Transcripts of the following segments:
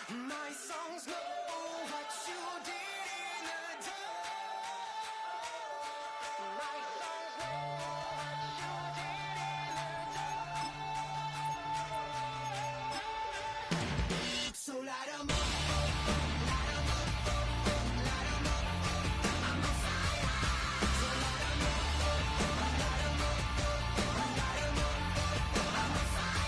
My songs know what you did in the dark. My songs know what you did in the dark. So light 'em up, light 'em up, light 'em up. I'm on fire. So light 'em up, light 'em up, light 'em up. I'm on fire.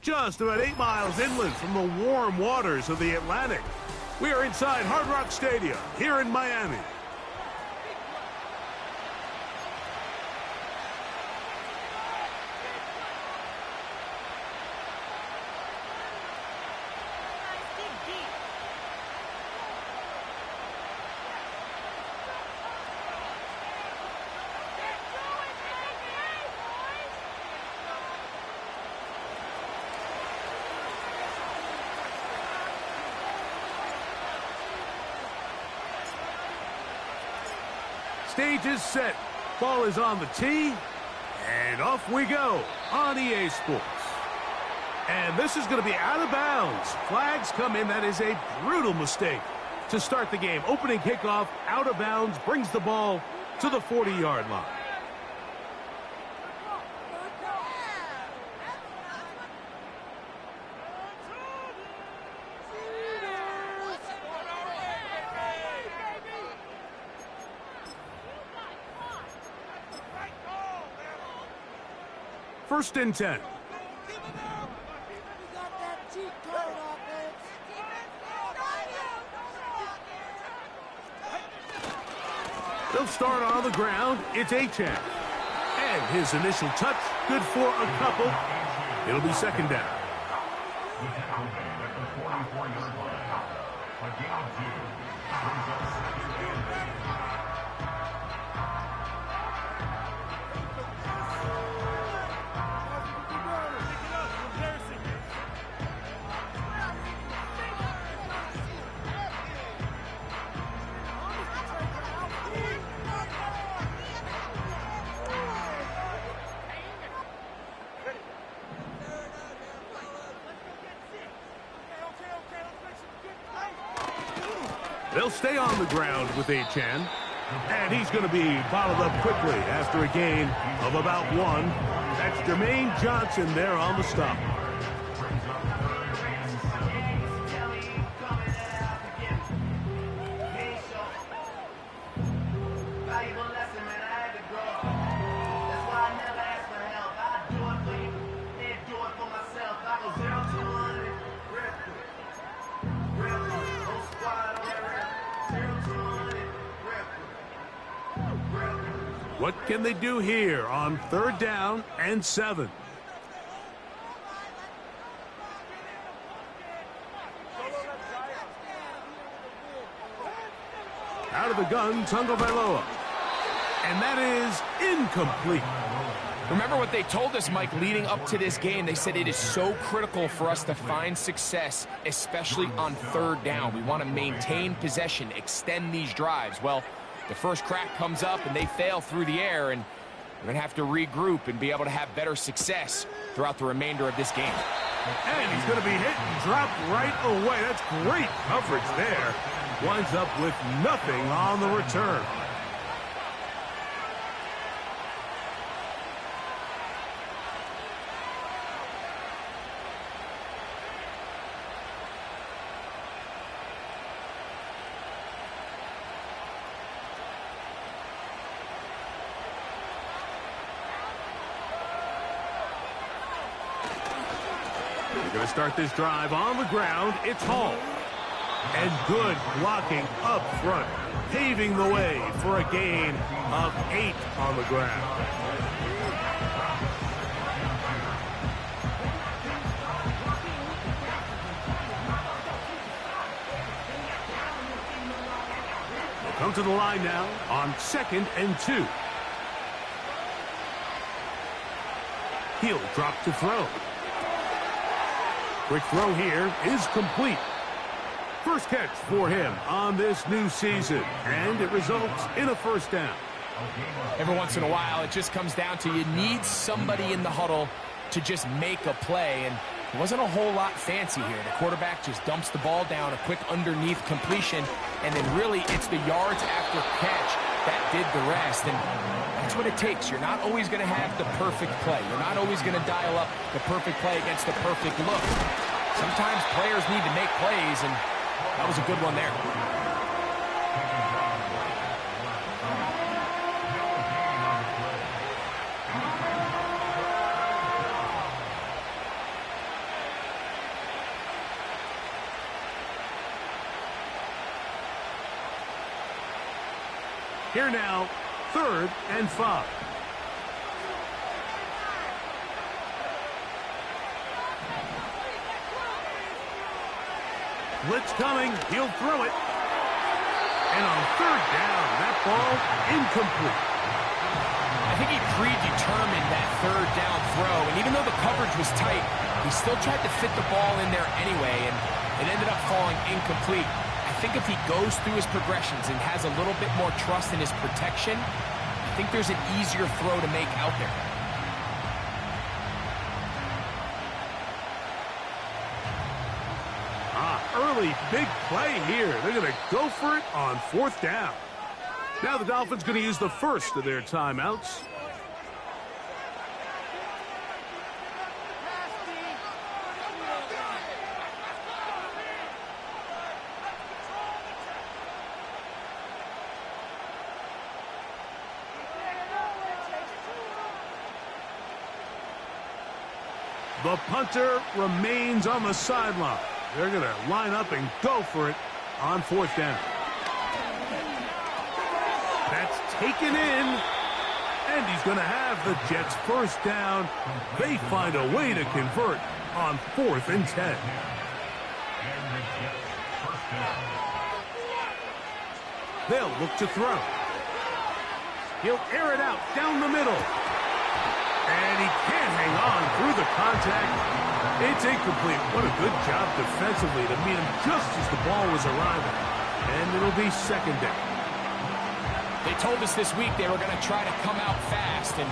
Just about 8 miles inland from the warm waters of the Atlantic, we are inside Hard Rock Stadium here in Miami. Stage is set. Ball is on the tee. And off we go on EA Sports. And this is going to be out of bounds. Flags come in. That is a brutal mistake to start the game. Opening kickoff, out of bounds, brings the ball to the 40-yard line. First and 10. They'll start on the ground. It's Achan. And his initial touch, good for a couple. It'll be second down. They'll stay on the ground with Achan. And he's going to be bottled up quickly after a gain of about 1. That's Jermaine Johnson there on the stop. What can they do here on 3rd down and 7? Out of the gun, Tagovailoa. And that is incomplete. Remember what they told us, Mike, leading up to this game. They said it is so critical for us to find success, especially on 3rd down. We want to maintain possession, extend these drives. Well, the first crack comes up and they fail through the air, and we're going to have to regroup and be able to have better success throughout the remainder of this game. And he's going to be hit and dropped right away. That's great coverage there. Winds up with nothing on the return. Going to start this drive on the ground. It's Hall. And good blocking up front, paving the way for a gain of 8 on the ground. They'll come to the line now on 2nd and 2. He'll drop to throw. Quick throw here is complete. First catch for him on this new season, and it results in a first down. Every once in a while, it just comes down to you need somebody in the huddle to just make a play, and it wasn't a whole lot fancy here. The quarterback just dumps the ball down, a quick underneath completion, and then really it's the yards after catch that did the rest, and that's what it takes. You're not always going to have the perfect play. You're not always going to dial up the perfect play against the perfect look. Sometimes players need to make plays, and that was a good one there. Here now, 3rd and 5. Blitz coming. He'll throw it. And on 3rd down, that ball incomplete. I think he predetermined that 3rd down throw, and even though the coverage was tight, he still tried to fit the ball in there anyway, and it ended up falling incomplete. I think if he goes through his progressions and has a little bit more trust in his protection, I think there's an easier throw to make out there. Early big play here. They're going to go for it on 4th down. Now the Dolphins going to use the first of their timeouts. The punter remains on the sideline. They're going to line up and go for it on 4th down. That's taken in, and he's going to have the Jets first down. They find a way to convert on 4th and 10. They'll look to throw. He'll air it out down the middle. And he can't hang on through the contact. It's incomplete. What a good job defensively to meet him just as the ball was arriving. And it'll be 2nd down. They told us this week they were going to try to come out fast, and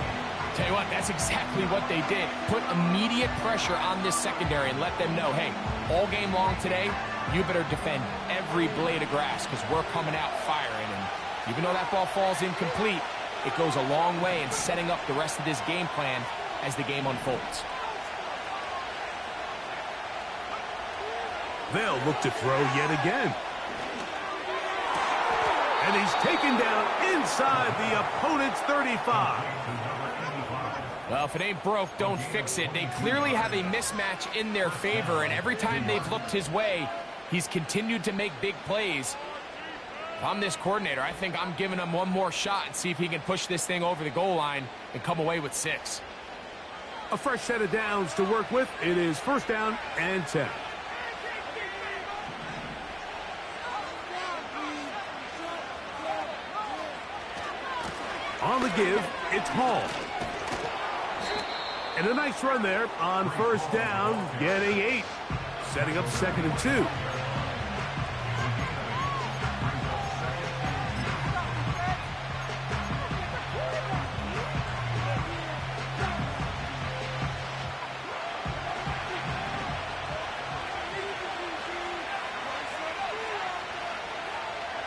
tell you what, that's exactly what they did. Put immediate pressure on this secondary and let them know, hey, all game long today, you better defend every blade of grass because we're coming out firing. And even though that ball falls incomplete, it goes a long way in setting up the rest of this game plan as the game unfolds. They'll look to throw yet again. And he's taken down inside the opponent's 35. Well, if it ain't broke, don't fix it. They clearly have a mismatch in their favor, and every time they've looked his way, he's continued to make big plays. If I'm this coordinator, I think I'm giving him one more shot and see if he can push this thing over the goal line and come away with 6. A fresh set of downs to work with. It is 1st down and 10. On the give, it's Hall. And a nice run there on 1st down, getting 8. Setting up 2nd and 2.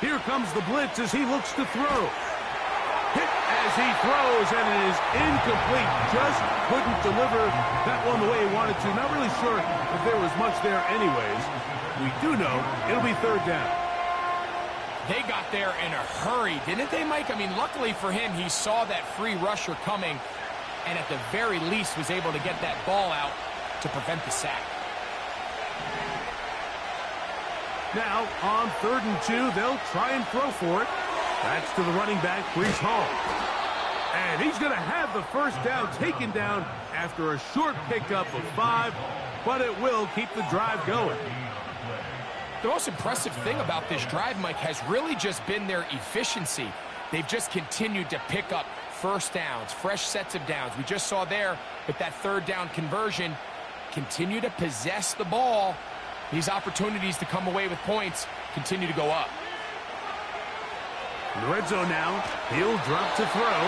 Here comes the blitz as he looks to throw. Hit as he throws, and it is incomplete. Just couldn't deliver that one the way he wanted to. Not really sure if there was much there anyways. We do know it'll be 3rd down. They got there in a hurry, didn't they, Mike? I mean, luckily for him, he saw that free rusher coming, and at the very least was able to get that ball out to prevent the sack. Now, on 3rd and 2, they'll try and throw for it. That's to the running back, Breece Hall. And he's going to have the first down taken down after a short pickup of 5, but it will keep the drive going. The most impressive thing about this drive, Mike, has really just been their efficiency. They've just continued to pick up first downs, fresh sets of downs. We just saw there with that 3rd down conversion, continue to possess the ball. These opportunities to come away with points continue to go up. In the red zone now, he'll drop to throw.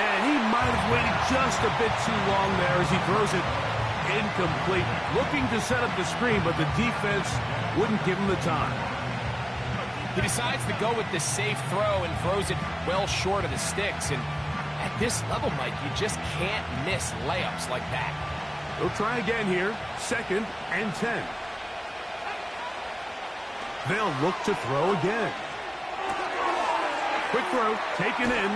And he might have waited just a bit too long there as he throws it incomplete. Looking to set up the screen, but the defense wouldn't give him the time. He decides to go with the safe throw and throws it well short of the sticks. And at this level, Mike, you just can't miss layups like that. They'll try again here. 2nd and 10. They'll look to throw again. Quick throw, taken in.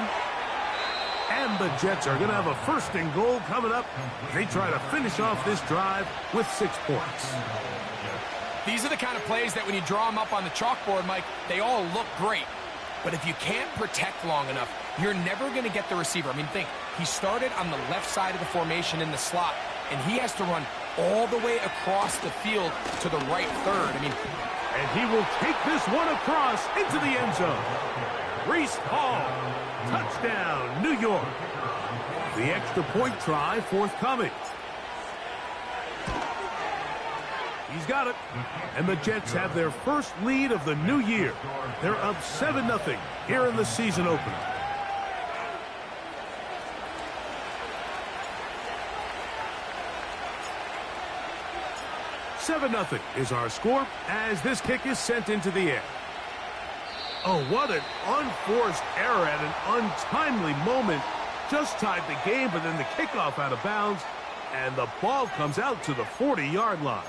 And the Jets are going to have a 1st and goal coming up. They try to finish off this drive with 6 points. These are the kind of plays that when you draw them up on the chalkboard, Mike, they all look great. But if you can't protect long enough, you're never going to get the receiver. I mean, think, he started on the left side of the formation in the slot, and he has to run all the way across the field to the right third. I mean, and he will take this one across into the end zone. Reese Hall, touchdown, New York. The extra point try forthcoming. He's got it. And the Jets have their first lead of the new year. They're up 7-0 here in the season opener. $7-0 is our score as this kick is sent into the air. Oh, what an unforced error at an untimely moment. Just tied the game, but then the kickoff out of bounds, and the ball comes out to the 40-yard line.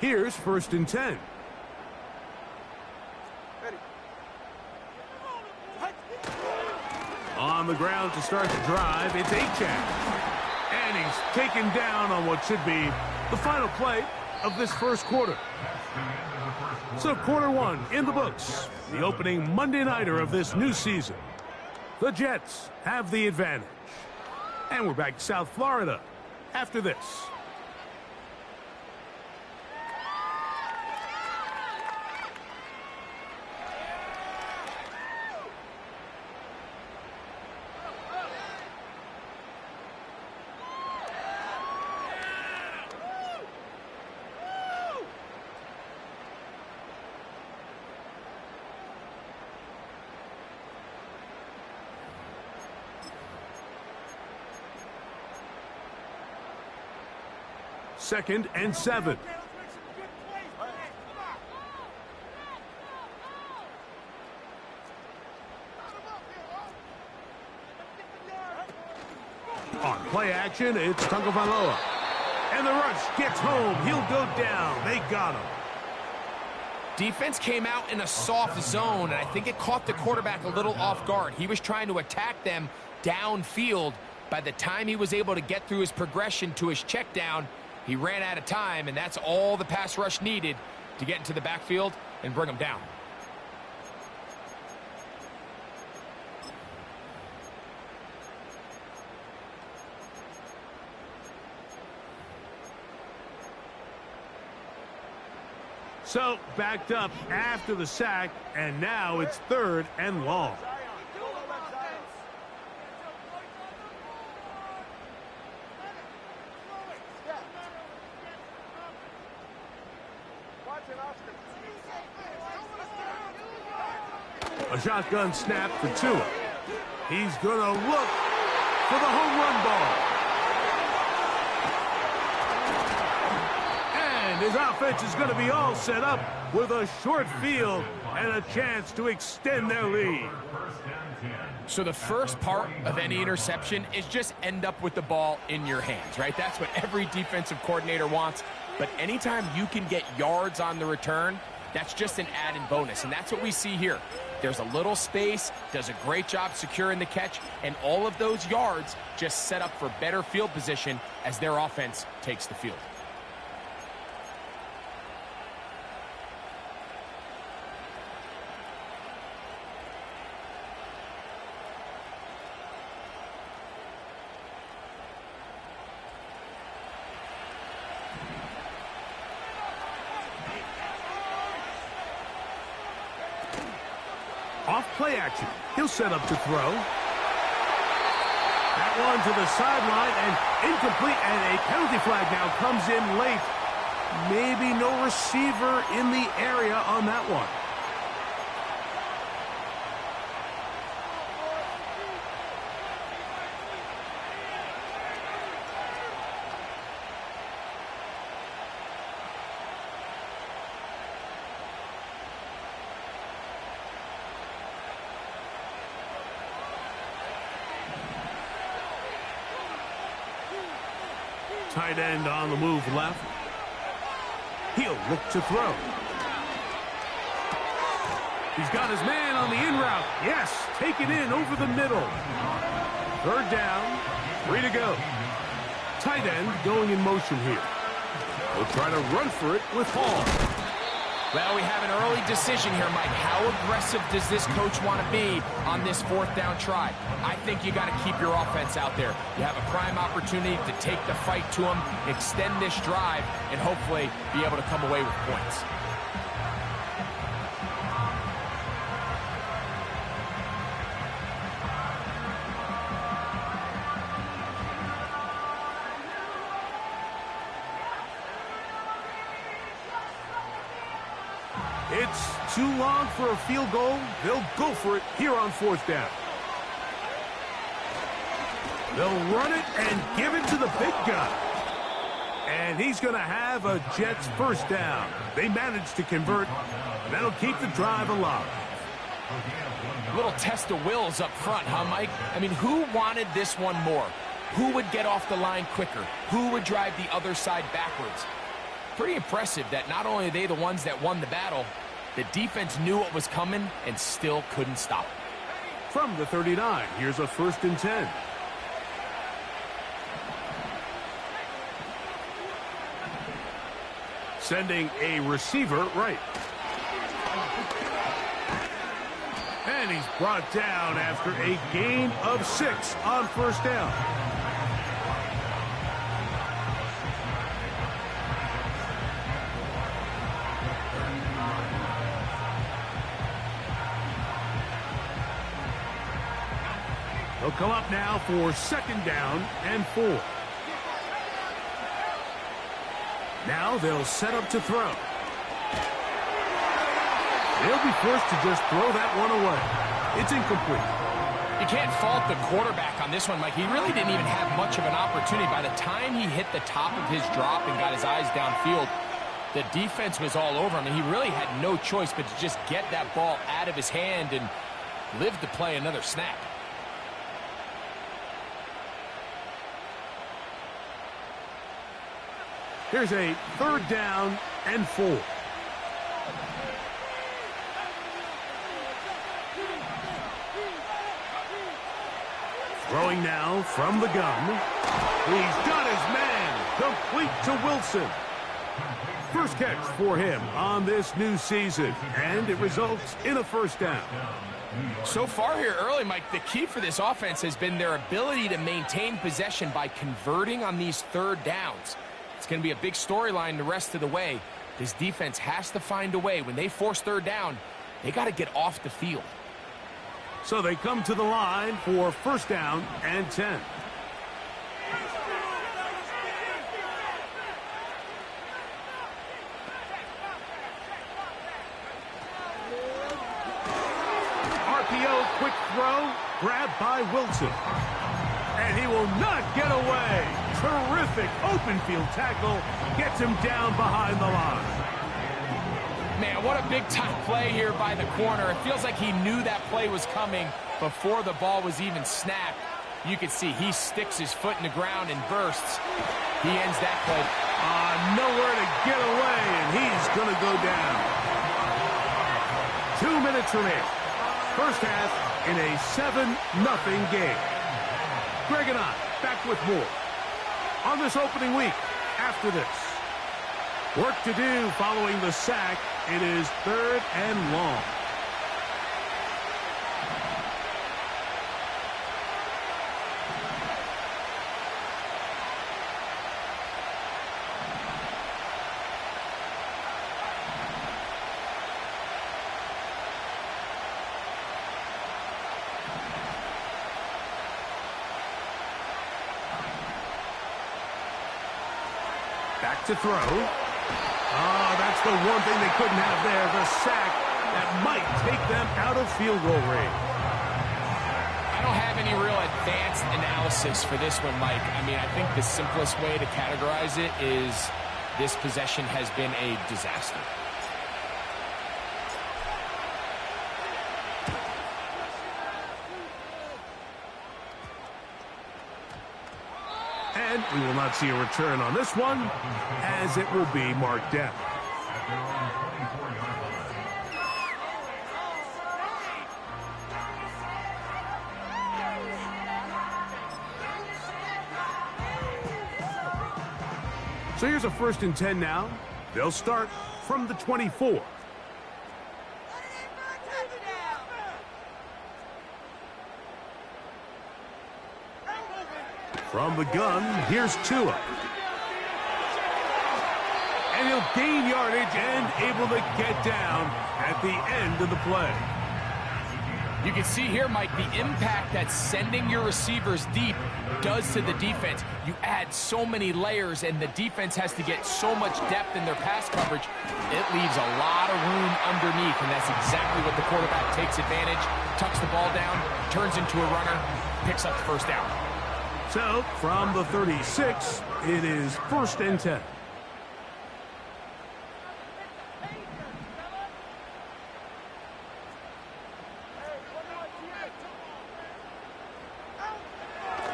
Here's 1st and 10. On the ground to start the drive, it's Achane. And he's taken down on what should be the final play of this 1st quarter. So quarter 1 in the books, the opening Monday nighter of this new season. The Jets have the advantage. And we're back to South Florida after this. Second and 7. On play action, it's Tagovailoa. And the rush gets home. He'll go down. They got him. Defense came out in a soft zone, and I think it caught the quarterback a little off guard. He was trying to attack them downfield. By the time he was able to get through his progression to his check down, he ran out of time, and that's all the pass rush needed to get into the backfield and bring him down. So, backed up after the sack, and now it's 3rd and long. A shotgun snap for Tua. He's going to look for the home run ball. And his offense is going to be all set up with a short field and a chance to extend their lead. So the first part of any interception is just end up with the ball in your hands, right? That's what every defensive coordinator wants. But anytime you can get yards on the return, that's just an added bonus, and that's what we see here. There's a little space, does a great job securing the catch, and all of those yards just set up for better field position as their offense takes the field. Play action. He'll set up to throw. That one to the sideline and incomplete, and a penalty flag now comes in late. Maybe no receiver in the area on that one. Tight end on the move left. He'll look to throw. He's got his man on the in route. Yes, take it in over the middle. Third down, 3 to go. Tight end going in motion here. He'll try to run for it with Hall. Well, we have an early decision here, Mike. How aggressive does this coach want to be on this 4th down try? I think you got to keep your offense out there. You have a prime opportunity to take the fight to them, extend this drive, and hopefully be able to come away with points. It's too long for a field goal. They'll go for it here on 4th down. They'll run it and give it to the big guy. And he's going to have a Jets first down. They managed to convert. That'll keep the drive alive. A little test of wills up front, huh, Mike? I mean, who wanted this one more? Who would get off the line quicker? Who would drive the other side backwards? Pretty impressive that not only are they the ones that won the battle, the defense knew what was coming and still couldn't stop it. From the 39, here's a 1st and 10. Sending a receiver right. And he's brought down after a gain of 6 on 1st down. They'll come up now for 2nd down and 4. Now they'll set up to throw. They'll be forced to just throw that one away. It's incomplete. You can't fault the quarterback on this one, Mike. He really didn't even have much of an opportunity. By the time he hit the top of his drop and got his eyes downfield, the defense was all over him, and he really had no choice but to just get that ball out of his hand and live to play another snap. Here's a 3rd down and 4. Throwing now from the gun. He's got his man complete to Wilson. First catch for him on this new season, and it results in a 1st down. So far here early, Mike, the key for this offense has been their ability to maintain possession by converting on these 3rd downs. It's going to be a big storyline the rest of the way. This defense has to find a way. When they force 3rd down, they got to get off the field. So they come to the line for 1st down and 10. RPO, quick throw, grabbed by Wilson. And he will not get away. Terrific open field tackle. Gets him down behind the line. Man, what a big-time play here by the corner. It feels like he knew that play was coming before the ball was even snapped. You can see he sticks his foot in the ground and bursts. He ends that play. Nowhere to get away, and he's going to go down. 2 minutes remaining. First half in a 7-0 game. Greg and I back with more on this opening week after this. Work to do following the sack. It is 3rd and long. Back to throw. Oh, that's the one thing they couldn't have there, the sack that might take them out of field goal range. I don't have any real advanced analysis for this one, Mike. I mean, I think the simplest way to categorize it is this possession has been a disaster. And we will not see a return on this one, as it will be marked down. So here's a 1st and 10 now. They'll start from the 24. From the gun, here's Tua. And he'll gain yardage and able to get down at the end of the play. You can see here, Mike, the impact that sending your receivers deep does to the defense. You add so many layers, and the defense has to get so much depth in their pass coverage. It leaves a lot of room underneath, and that's exactly what the quarterback takes advantage, tucks the ball down, turns into a runner, picks up the 1st down. So, from the 36, it is 1st and 10.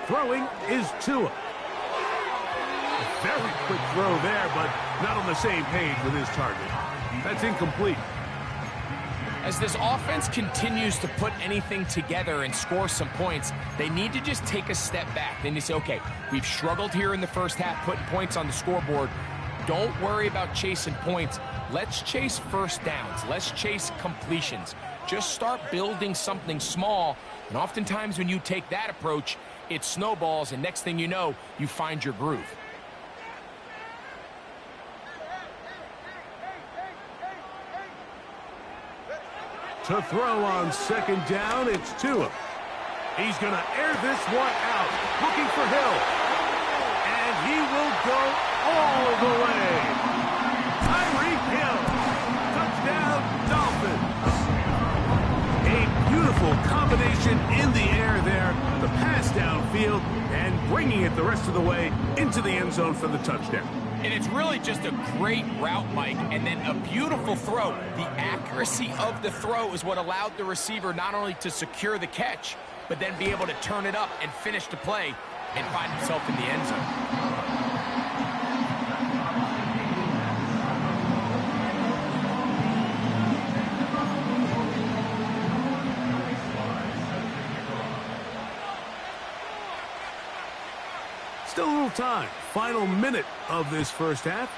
Throwing is Tua. A very quick throw there, but not on the same page with his target. That's incomplete. As this offense continues to put anything together and score some points, they need to just take a step back. Then they say, okay, we've struggled here in the first half, putting points on the scoreboard. Don't worry about chasing points. Let's chase 1st downs. Let's chase completions. Just start building something small. And oftentimes when you take that approach, it snowballs, and next thing you know, you find your groove. To throw on 2nd down, it's Tua. He's going to air this one out, looking for Hill. And he will go all the way. Tyreek Hill. Touchdown, Dolphins. A beautiful combination in the air there. The pass downfield and bringing it the rest of the way into the end zone for the touchdown. And it's really just a great route, Mike, and then a beautiful throw. The accuracy of the throw is what allowed the receiver not only to secure the catch, but then be able to turn it up and finish the play and find himself in the end zone. Still a little time. Final minute of this 1st half.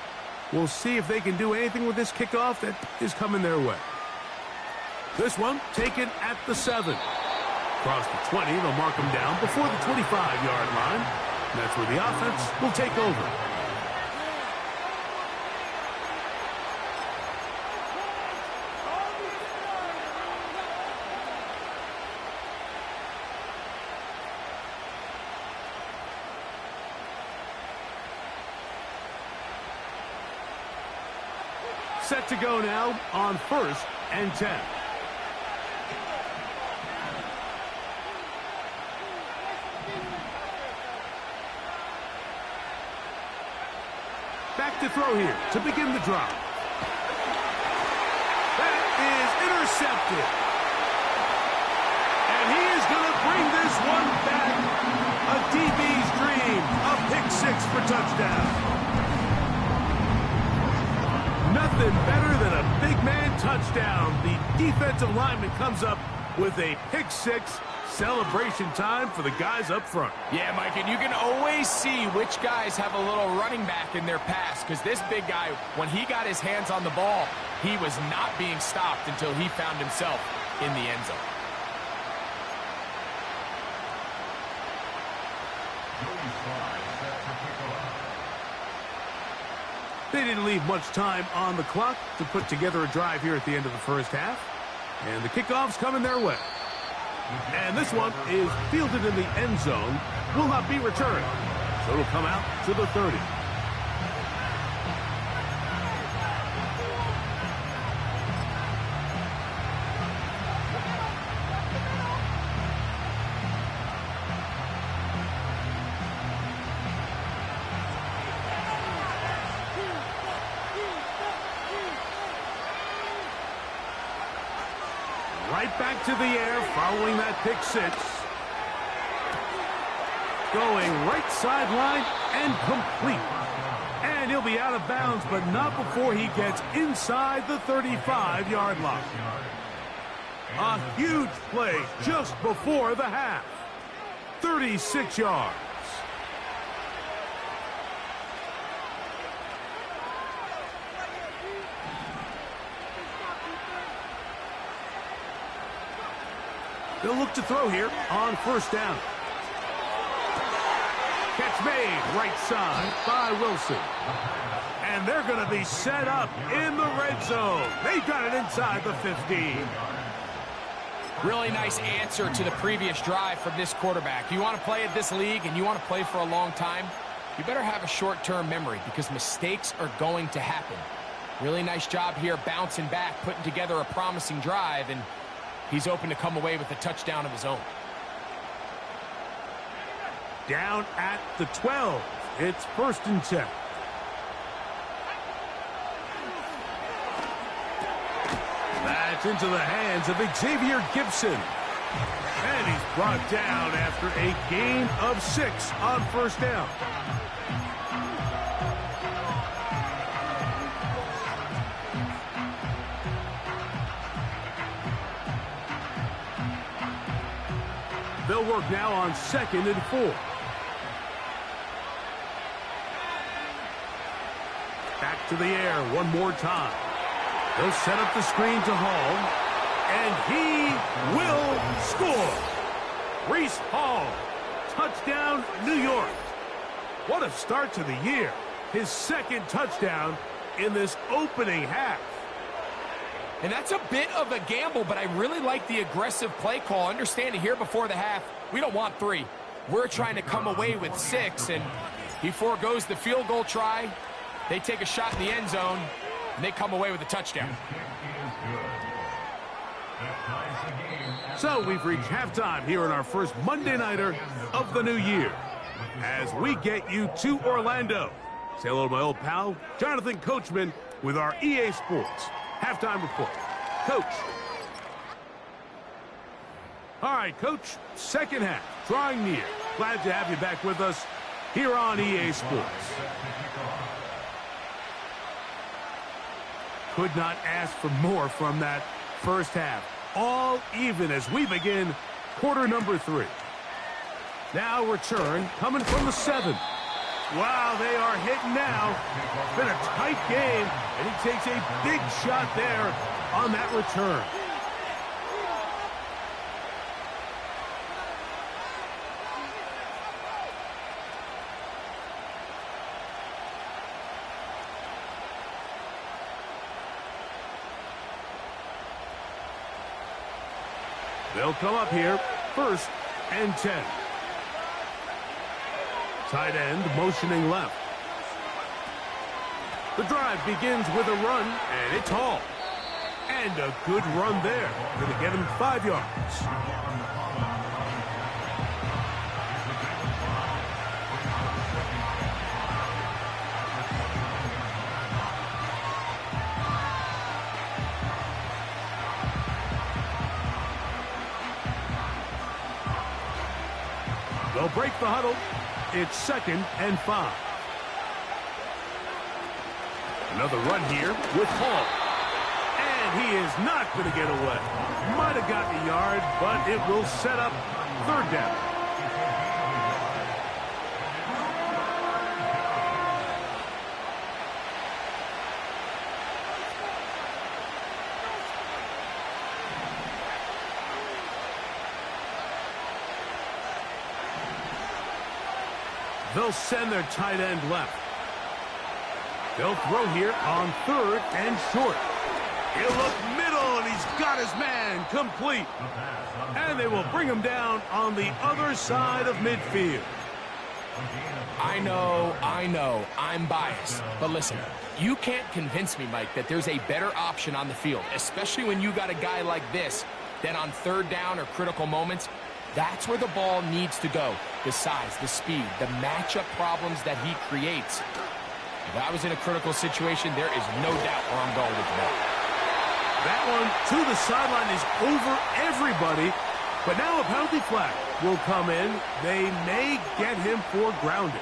We'll see if they can do anything with this kickoff that is coming their way. This one taken at the 7. Across the 20, they'll mark them down before the 25-yard line. And that's where the offense will take over. Set to go now on 1st and 10. Back to throw here to begin the drive. That is intercepted. And he is going to bring this one back. A DB's dream. A pick 6 for touchdown. Nothing better than a big man touchdown. The defensive lineman comes up with a pick 6. Celebration time for the guys up front. Yeah, Mike, and you can always see which guys have a little running back in their pass, because this big guy, when he got his hands on the ball, he was not being stopped until he found himself in the end zone. They didn't leave much time on the clock to put together a drive here at the end of the 1st half. And the kickoff's coming their way. And this one is fielded in the end zone, will not be returned. So it'll come out to the 30. Right back to the air following that pick six. Going right sideline and complete. And he'll be out of bounds, but not before he gets inside the 35-yard line. A huge play just before the half. 36 yards. They'll look to throw here on first down. Catch made right side by Wilson. And they're going to be set up in the red zone. They got it inside the 15. Really nice answer to the previous drive from this quarterback. You want to play at this league and you want to play for a long time, you better have a short-term memory because mistakes are going to happen. Really nice job here bouncing back, putting together a promising drive, and he's open to come away with a touchdown of his own. Down at the 12. It's 1st and 10. That's into the hands of Xavier Gibson. And he's brought down after a gain of 6 on first down. They'll work now on 2nd and 4. Back to the air one more time. They'll set up the screen to Hall, and he will score. Breece Hall, touchdown, New York. What a start to the year. His 2nd touchdown in this opening half. And that's a bit of a gamble, but I really like the aggressive play call. Understanding here before the half, we don't want 3. We're trying to come away with 6, and he forgoes the field goal try. They take a shot in the end zone, and they come away with a touchdown. So we've reached halftime here in our first Monday Nighter of the new year. As we get you to Orlando. Say hello to my old pal, Jonathan Coachman, with our EA Sports halftime report. Coach. All right, Coach, 2nd half, drawing near. Glad to have you back with us here on EA Sports. Could not ask for more from that first half. All even as we begin quarter number 3. Now return coming from the 7. Wow, they are hitting now. It's been a tight game, and he takes a big shot there on that return. They'll come up here, 1st and 10. Tight end motioning left. The drive begins with a run, and it's Hall. And a good run there. Going to get him 5 yards. They'll break the huddle. It's 2nd and 5. Another run here with Hall. And he is not going to get away. Might have gotten a yard, but it will set up 3rd down. They'll send their tight end left. They'll throw here on 3rd and short. He'll look middle, and he's got his man complete. And they will bring him down on the other side of midfield. I know, I'm biased. But listen, you can't convince me, Mike, that there's a better option on the field, especially when you got a guy like this, that on 3rd down or critical moments, that's where the ball needs to go. The size, the speed, the matchup problems that he creates. If I was in a critical situation, there is no doubt where I'm going with the ball. That one to the sideline is over everybody. But now a penalty flag will come in. They may get him for grounding.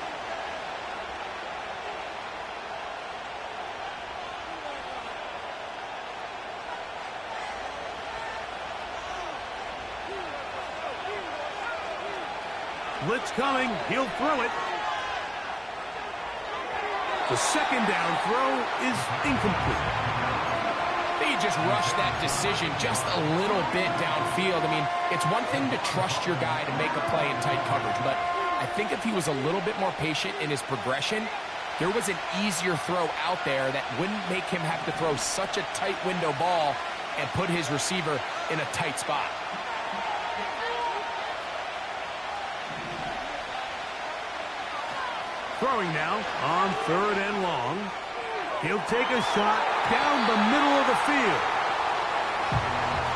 Blitz coming. He'll throw it. The second down throw is incomplete. They just rushed that decision just a little bit downfield. I mean, it's one thing to trust your guy to make a play in tight coverage, but I think if he was a little bit more patient in his progression, there was an easier throw out there that wouldn't make him have to throw such a tight window ball and put his receiver in a tight spot. Throwing now on 3rd and long. He'll take a shot down the middle of the field.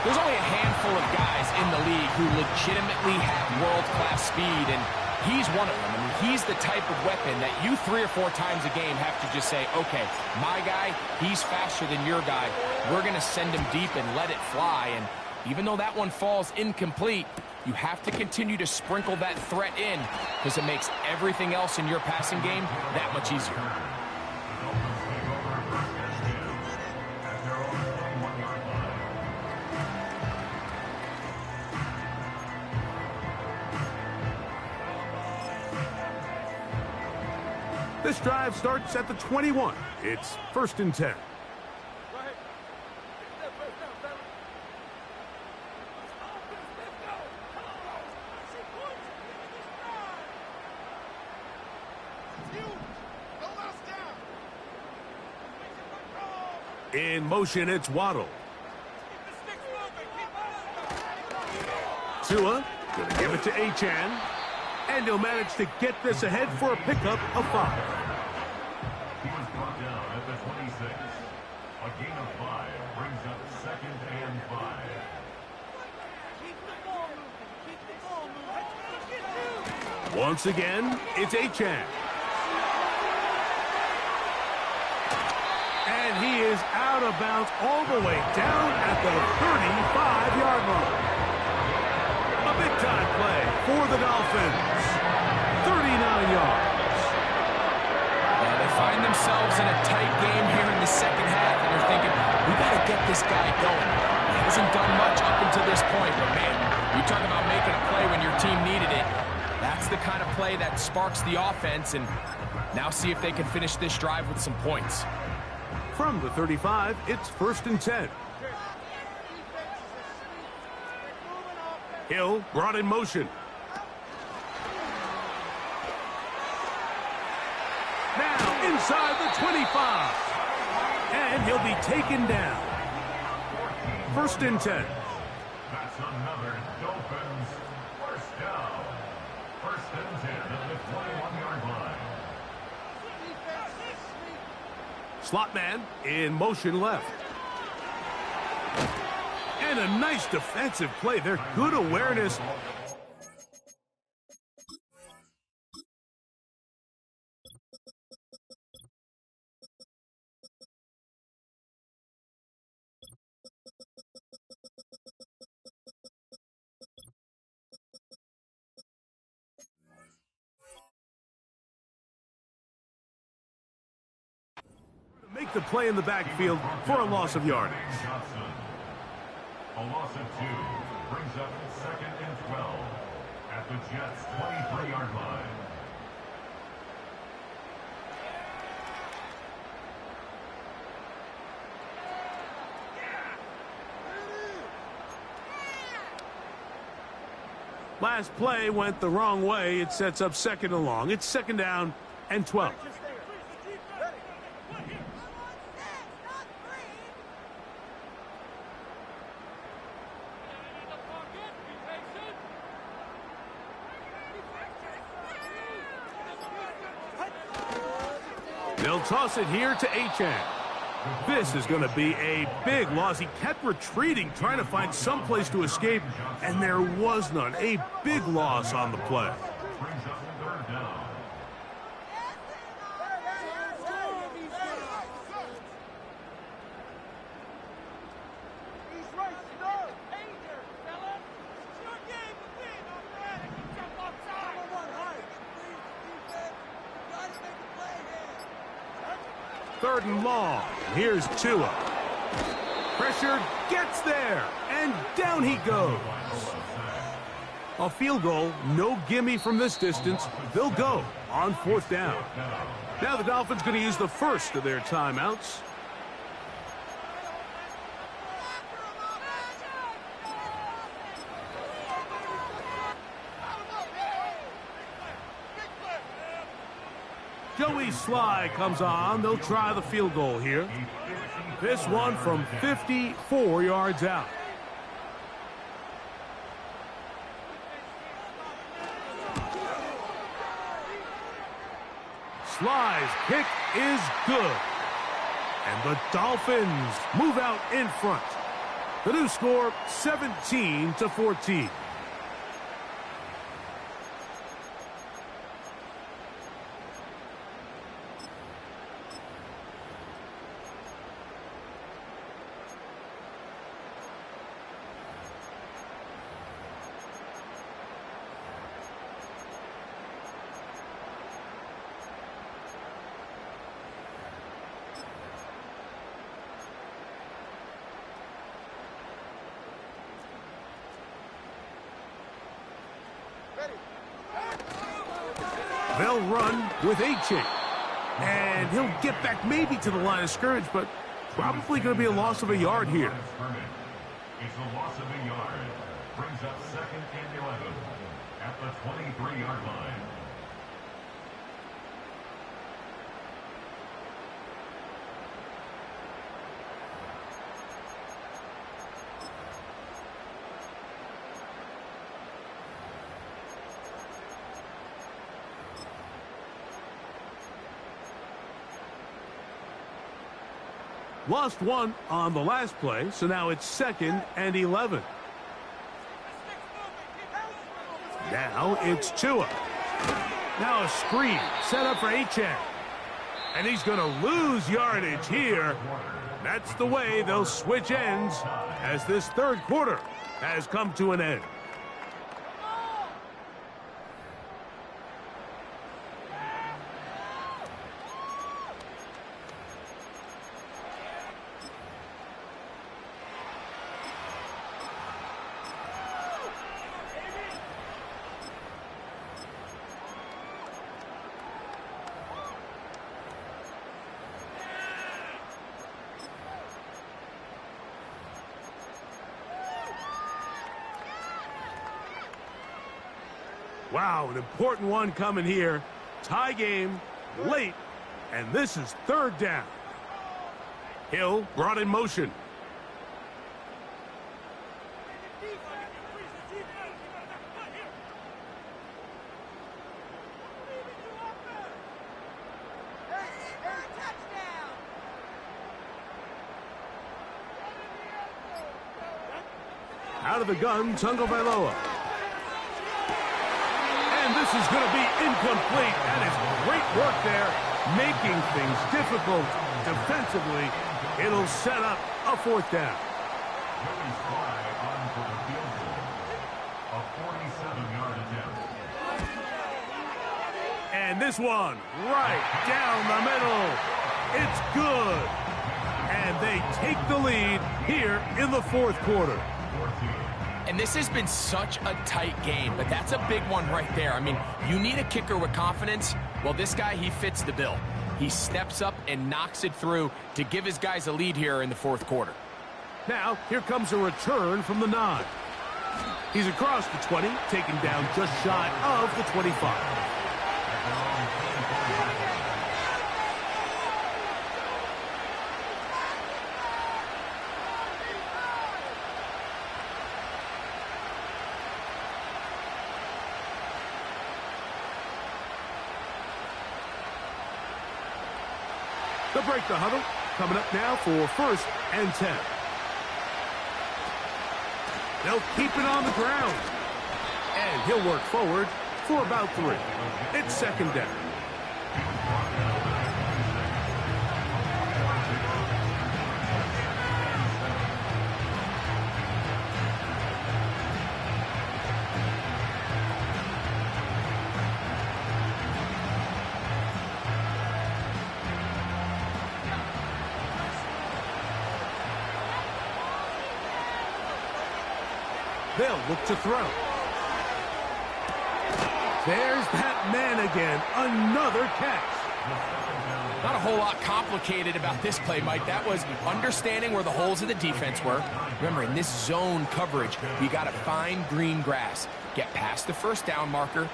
There's only a handful of guys in the league who legitimately have world-class speed, and he's one of them. I mean, he's the type of weapon that you 3 or 4 times a game have to just say, okay, my guy, he's faster than your guy. We're going to send him deep and let it fly. And even though that one falls incomplete, you have to continue to sprinkle that threat in because it makes everything else in your passing game that much easier. This drive starts at the 21. It's 1st and 10. In motion, it's Waddle. Tua going to give it to Achane. And he'll manage to get this ahead for a pickup of 5. He was brought down at the 26. A gain of 5 brings up 2nd and 5. Once again, it's Achane. And he is out of bounds all the way down at the 35-yard line. A big-time play for the Dolphins. 39 yards. Yeah, they find themselves in a tight game here in the second half, and they're thinking, we got to get this guy going. He hasn't done much up until this point, but man, you talk about making a play when your team needed it. That's the kind of play that sparks the offense, and now see if they can finish this drive with some points. From the 35, it's 1st and 10. Hill brought in motion. Now inside the 25. And he'll be taken down. 1st and 10. That's another Dolphins first down. 1st and 10 at the 21-yard line. Slot man in motion left. And a nice defensive play there. Good awareness. Make the play in the backfield for a loss of yardage. A loss of 2 brings up 2nd and 12 at the Jets' 23-yard line. Last play went the wrong way. It sets up 2nd and long. It's 2nd down and 12. They'll toss it here to Achane. This is going to be a big loss. He kept retreating, trying to find some place to escape, and there was none. A big loss on the play. Brings up 3rd down. 3rd and long. Here's Tua. Pressure gets there, and down he goes. A field goal, no gimme from this distance. They'll go on 4th down. Now the Dolphins going to use the first of their timeouts. Joey Sly comes on. They'll try the field goal here. This one from 54 yards out. Sly's kick is good. And the Dolphins move out in front. The new score, 17-14. They'll run with A-Chain. And he'll get back maybe to the line of scrimmage, but probably going to be a loss of a yard here. It's a loss of a yard. Brings up 2nd and 11 at the 23-yard line. Lost one on the last play, so now it's 2nd and 11. Now it's Tua. Now a screen set up for A-Chain. And he's going to lose yardage here. That's the way they'll switch ends as this 3rd quarter has come to an end. Wow, an important one coming here. Tie game, late, and this is 3rd down. Hill brought in motion. Out of the gun, Tagovailoa. And this is going to be incomplete. That is great work there, making things difficult defensively. It'll set up a 4th down. Joey Sly on for the field goal. A 47-yard attempt. And this one right down the middle. It's good. And they take the lead here in the 4th quarter. And this has been such a tight game, but that's a big one right there. I mean, you need a kicker with confidence. Well, this guy, he fits the bill. He steps up and knocks it through to give his guys a lead here in the 4th quarter. Now, here comes a return from the 9. He's across the 20, taken down just shy of the 25. They'll break the huddle. Coming up now for 1st and 10. They'll keep it on the ground. And he'll work forward for about 3. It's 2nd down. They'll look to throw. There's that man again. Another catch. Not a whole lot complicated about this play, Mike. That was understanding where the holes of the defense were. Remember, in this zone coverage, you got to find green grass. Get past the first down marker,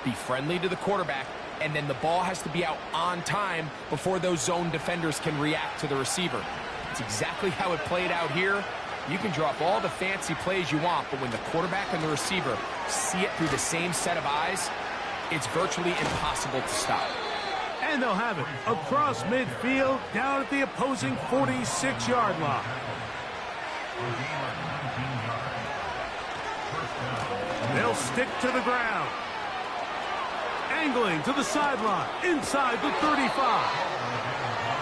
be friendly to the quarterback, and then the ball has to be out on time before those zone defenders can react to the receiver. It's exactly how it played out here. You can drop all the fancy plays you want, but when the quarterback and the receiver see it through the same set of eyes, it's virtually impossible to stop. And they'll have it across midfield, down at the opposing 46-yard line. They'll stick to the ground. Angling to the sideline, inside the 35.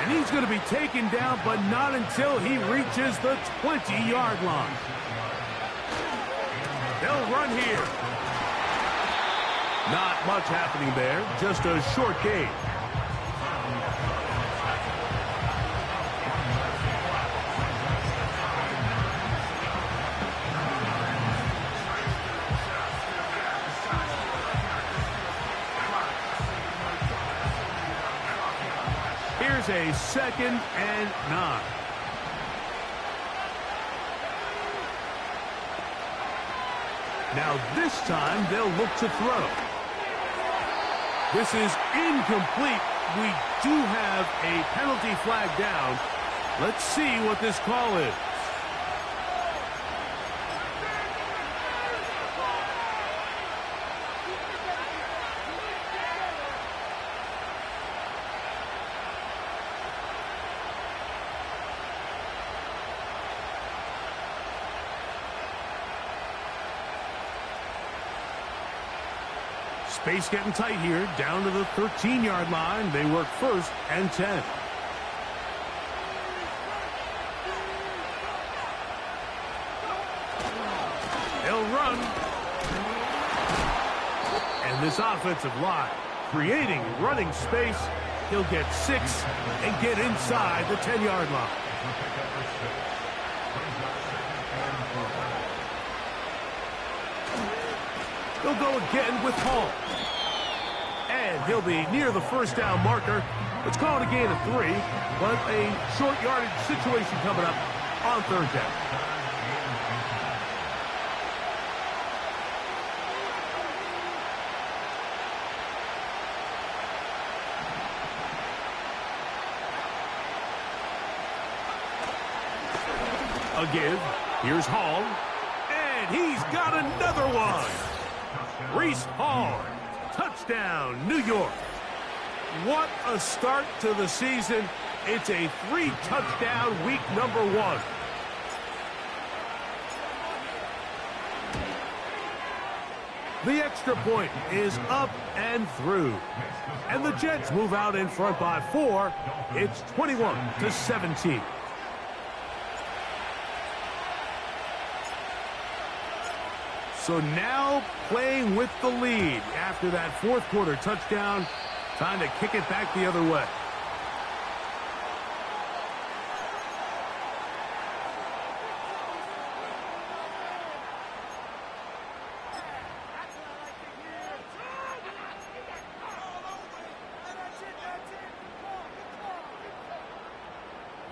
And he's going to be taken down, but not until he reaches the 20-yard line. They'll run here. Not much happening there, just a short gain. Here's a 2nd and 9. Now this time they'll look to throw. This is incomplete. We do have a penalty flag down. Let's see what this call is. Space getting tight here, down to the 13-yard line. They work 1st and 10. They'll run. And this offensive line creating running space. He'll get 6 and get inside the 10-yard line. They'll go again with Hall. And he'll be near the first down marker. It's called a gain of 3, but a short yardage situation coming up on 3rd down. A give. Here's Hall. And he's got another one. Reese Hall, touchdown, New York. What a start to the season. It's a 3-touchdown week number 1. The extra point is up and through. And the Jets move out in front by 4. It's 21-17. So now playing with the lead after that 4th quarter touchdown. Time to kick it back the other way.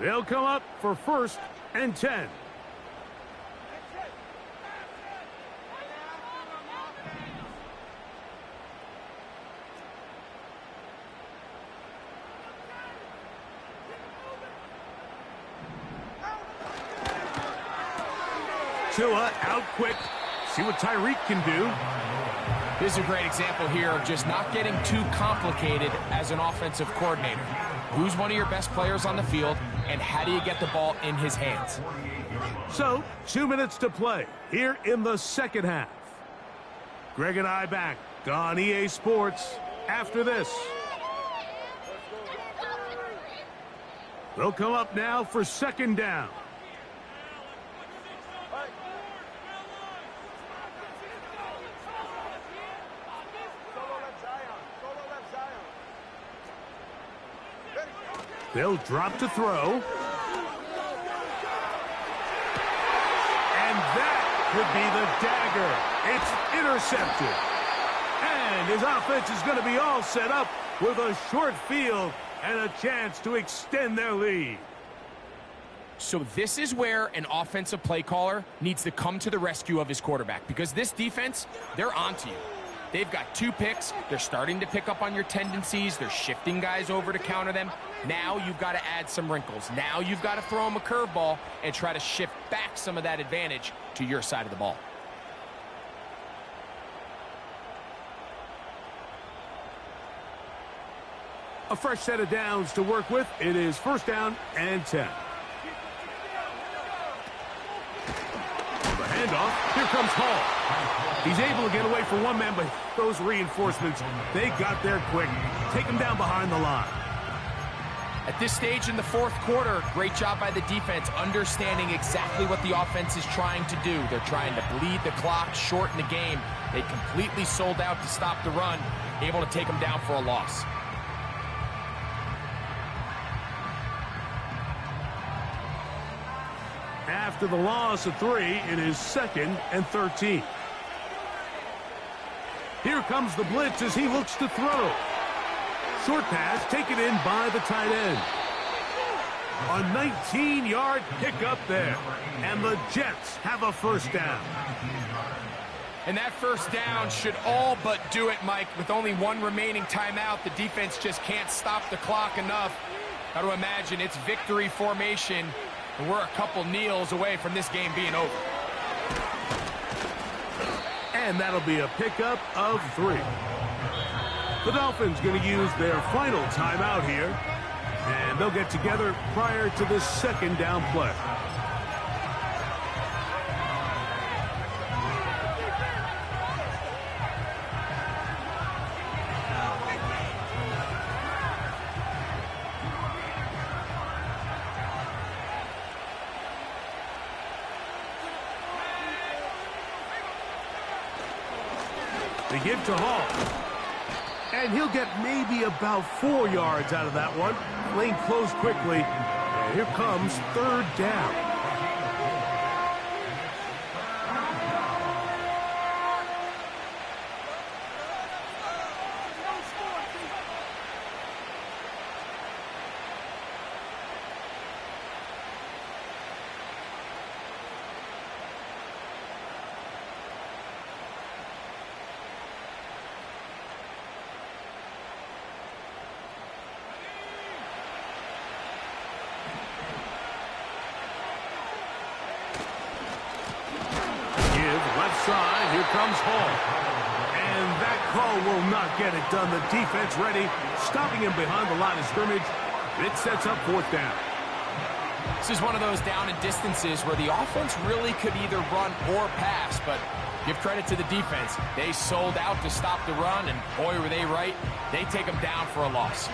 They'll come up for 1st and 10. Tua out quick. See what Tyreek can do. This is a great example here of just not getting too complicated as an offensive coordinator. Who's one of your best players on the field, and how do you get the ball in his hands? So, 2 minutes to play here in the 2nd half. Greg and I back on EA Sports after this. They'll come up now for 2nd down. They'll drop to throw. And that could be the dagger. It's intercepted. And his offense is going to be all set up with a short field and a chance to extend their lead. So this is where an offensive play caller needs to come to the rescue of his quarterback, because this defense, they're onto you. They've got 2 picks. They're starting to pick up on your tendencies. They're shifting guys over to counter them. Now you've got to add some wrinkles. Now you've got to throw them a curveball and try to shift back some of that advantage to your side of the ball. A fresh set of downs to work with. It is 1st down and 10. The handoff. Here comes Hall. He's able to get away from one man, but those reinforcements, they got there quick. Take him down behind the line. At this stage in the 4th quarter, great job by the defense understanding exactly what the offense is trying to do. They're trying to bleed the clock, shorten the game. They completely sold out to stop the run, able to take them down for a loss. After the loss of 3, it is 2nd and 13. Here comes the blitz as he looks to throw. Short pass taken in by the tight end. A 19-yard pickup there. And the Jets have a 1st down. And that 1st down should all but do it, Mike. With only 1 remaining timeout, the defense just can't stop the clock enough. Got to imagine it's victory formation, and we're a couple kneels away from this game being over. And that'll be a pickup of 3. The Dolphins going to use their final timeout here, and they'll get together prior to the 2nd down play. They give to Hall. And he'll get maybe about 4 yards out of that one. Lane closed quickly. And here comes 3rd down. Side, here comes Hall. And that call will not get it done. The defense ready, stopping him behind the line of scrimmage. It sets up 4th down. This is one of those down and distances where the offense really could either run or pass, but give credit to the defense. They sold out to stop the run, and boy, were they right. They take them down for a loss.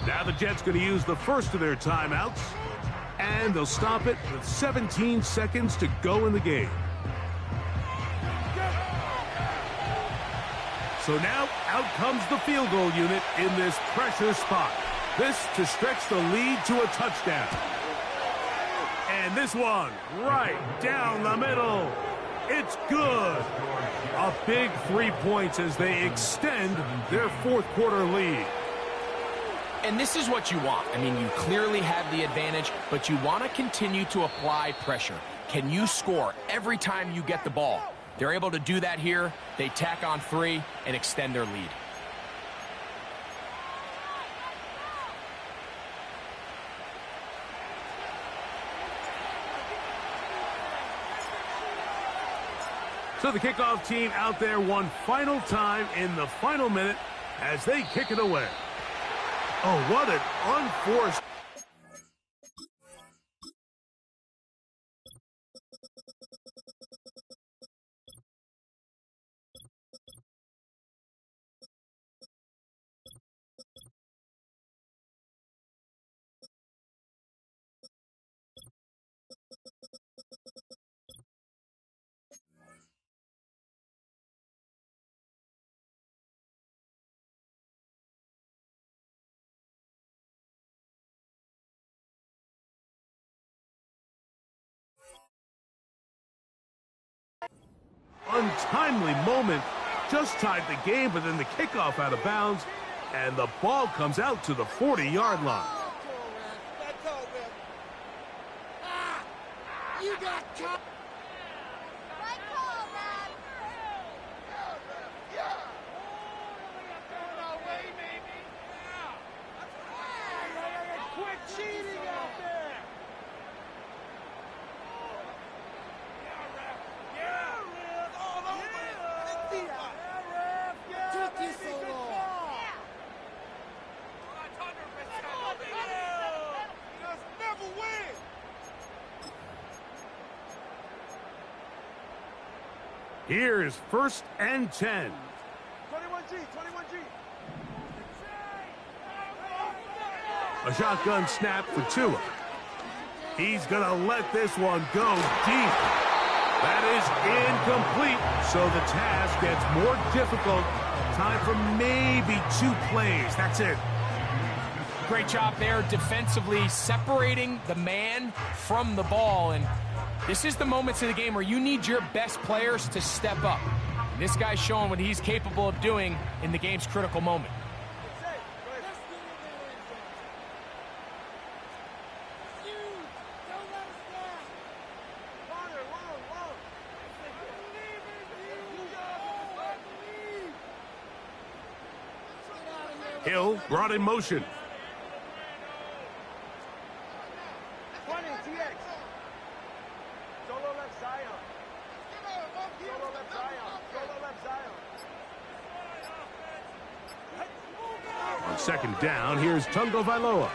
Now the Jets going to use the first of their timeouts, and they'll stop it with 17 seconds to go in the game. So now out comes the field goal unit in this pressure spot. This to stretch the lead to a touchdown. And this one right down the middle. It's good. A big 3 points as they extend their 4th quarter lead. And this is what you want. I mean, you clearly have the advantage, but you want to continue to apply pressure. Can you score every time you get the ball? They're able to do that here. They tack on 3 and extend their lead. So the kickoff team out there one final time in the final minute as they kick it away. Oh, what an unforced untimely moment just tied the game, but then the kickoff out of bounds, and the ball comes out to the 40-yard line. You got caught. Right call, man. Yeah. Going our way, maybe. Yeah. Quit cheating out there. Yeah, ref. Yeah, ref. All over it. Yeah, ref. Yeah, took you so long. He does never win. Here is 1st and 10. 21G, 21G. A shotgun snap for Tua. He's going to let this one go deep. That is incomplete, so the task gets more difficult. Time for maybe 2 plays. That's it. Great job there defensively, separating the man from the ball. And this is the moments of the game where you need your best players to step up. And this guy's showing what he's capable of doing in the game's critical moment. Hill brought in motion. 20, TX. Solo left Zion. Solo left Zion. Solo left Zion. On 2nd down, here's Tungo Vailoa.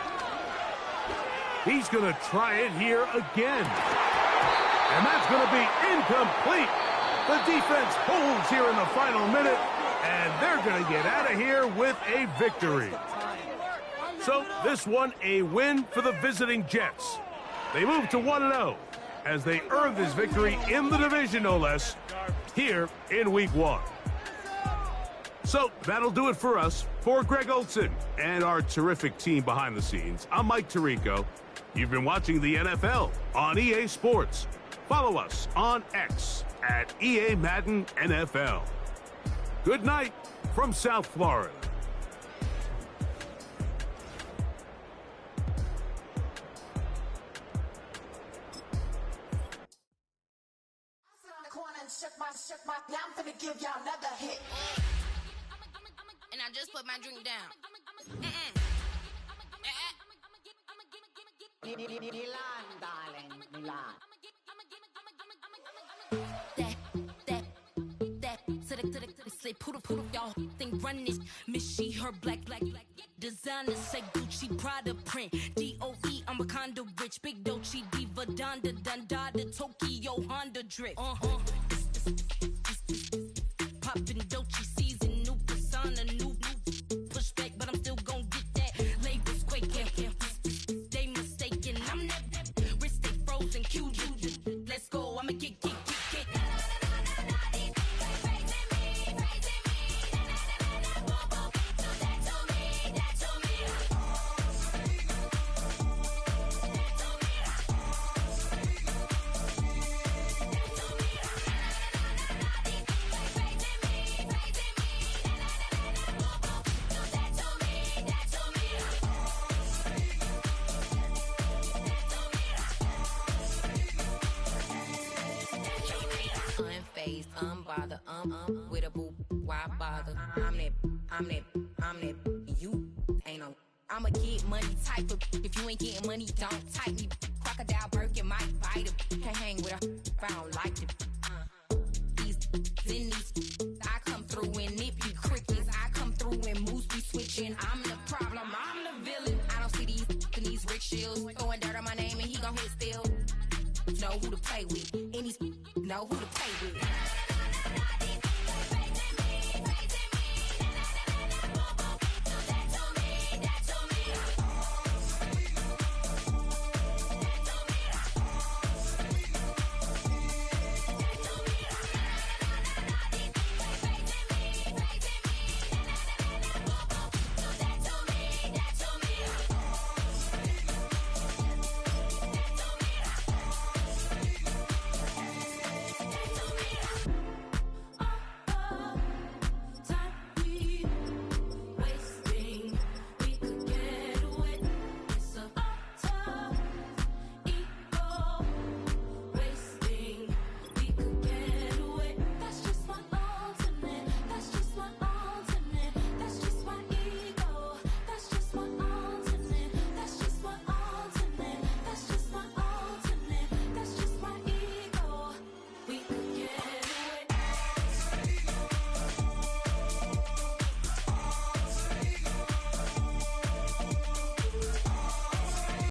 He's going to try it here again. And that's going to be incomplete. The defense holds here in the final minute, and they're going to get out of here with a victory. So this one a win for the visiting Jets. They move to 1-0 as they earn this victory in the division, no less, here in Week 1. So that'll do it for us. For Greg Olson and our terrific team behind the scenes, I'm Mike Tirico. You've been watching the NFL on EA Sports. Follow us on X at EA Madden NFL. Good night from South Florida. Now I'm finna give y'all another hit. And I just put my drink down. Milan, darling, Milan. Say poodle, y'all think run this. Miss she, her black. Designer say Gucci, Prada print. DOE, I'm a condo rich. Big Dolce, Diva, Donda, Tokyo, Honda drip. Poppin' Dolce season, new persona, new pushback, but I'm still gon' get that. Labels quaking, they mistaken. I'm that wrist stay frozen, Q. Let's go, I'ma get. Unfazed, unbothered, with a boo, why bother? I'm that, you ain't no. I'ma get money type of, if you ain't getting money, don't type me. Crocodile Birkin might bite him. Can't hang with her if I don't like them. These, I come through and nip you crickets. I come through and moves be switching. I'm the problem, I'm the villain. I don't see these rich shields. Throwing dirt on my name and he gon' hit still. Know who to play with, and these know who to play with.